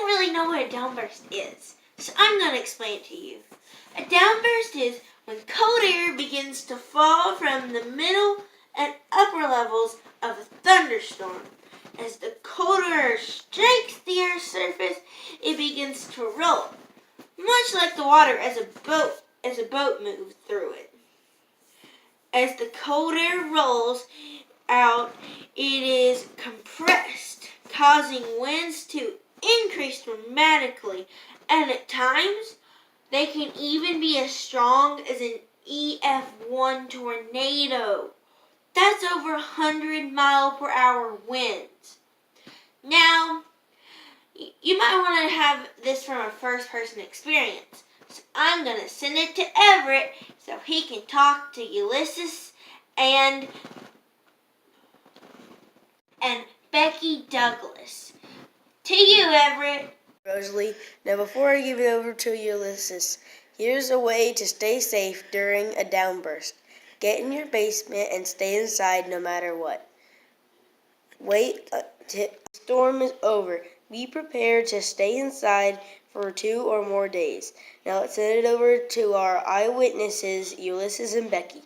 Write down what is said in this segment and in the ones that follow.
don't really know what a downburst is, so I'm going to explain it to you. A downburst is when cold air begins to fall from the middle and upper levels of a thunderstorm. As the colder air strikes the Earth's surface, it begins to roll, much like the water as a boat moves through it. As the cold air rolls out, it is compressed, causing winds to increase dramatically, and at times they can even be as strong as an EF1 tornado. That's over 100-mile-per-hour winds. Now, you might want to have this from a first-person experience. So I'm going to send it to Everett so he can talk to Ulysses and Becky Douglas. To you, Everett. Rosalie, now before I give it over to Ulysses, here's a way to stay safe during a downburst. Get in your basement and stay inside no matter what. Wait until the storm is over. Be prepared to stay inside for 2 or more days. Now let's send it over to our eyewitnesses, Ulysses and Becky.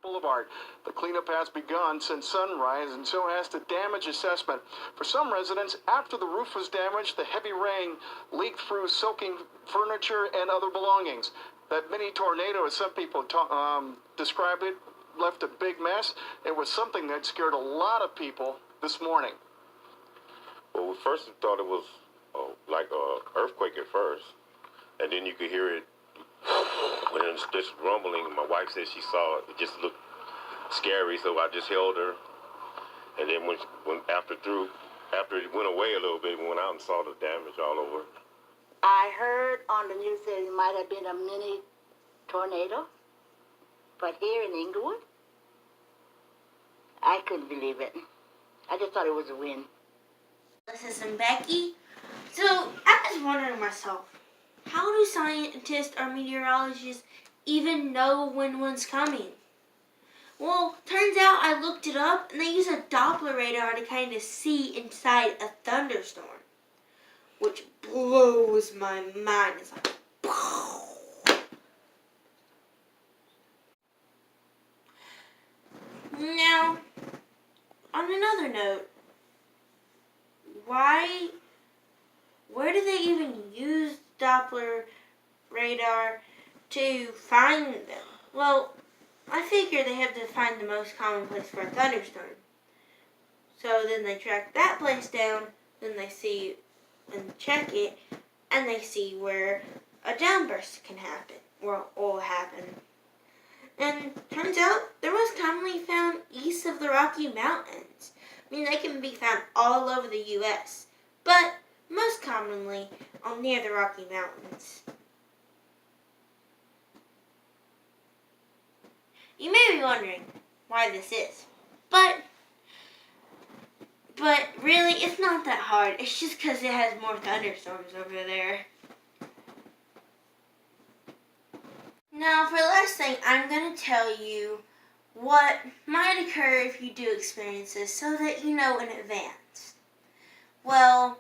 Boulevard. The cleanup has begun since sunrise, and so has the damage assessment. For some residents, after the roof was damaged, the heavy rain leaked through, soaking furniture and other belongings. That mini tornado, as some people described it, left a big mess. It was something that scared a lot of people this morning. Well, we first thought it was like an earthquake at first, and then you could hear it when it was just rumbling. My wife said she saw it. It just looked scary, so I just held her. And then when after it went away a little bit, we went out and saw the damage all over. I heard on the news that it might have been a mini tornado, but here in Inglewood, I couldn't believe it. I just thought it was a wind. Ulysses and Becky. So I was wondering myself, how do scientists or meteorologists even know when one's coming? Well, turns out I looked it up, and they use a Doppler radar to kind of see inside a thunderstorm, which blows my mind. It's like, now, on another note, where do they even use Doppler radar to find them? Well, I figure they have to find the most common place for a thunderstorm. So then they track that place down, then they see and check it, and they see where a downburst can happen, or will happen. And turns out they're most commonly found east of the Rocky Mountains. I mean, they can be found all over the U.S., but most commonly near the Rocky Mountains. You may be wondering why this is, but really, it's not that hard. It's just because it has more thunderstorms over there. Now, for the last thing, I'm going to tell you what might occur if you do experience this so that you know in advance. Well,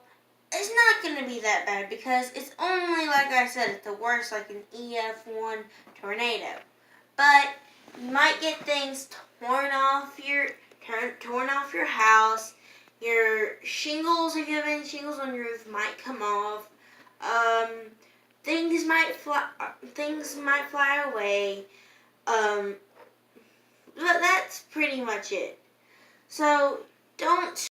it's not going to be that bad because it's only, like I said, at the worst, like an EF1 tornado. But you might get things torn off your house. Your shingles, if you have any shingles on your roof, might come off. Things might fly away. But that's pretty much it. So don't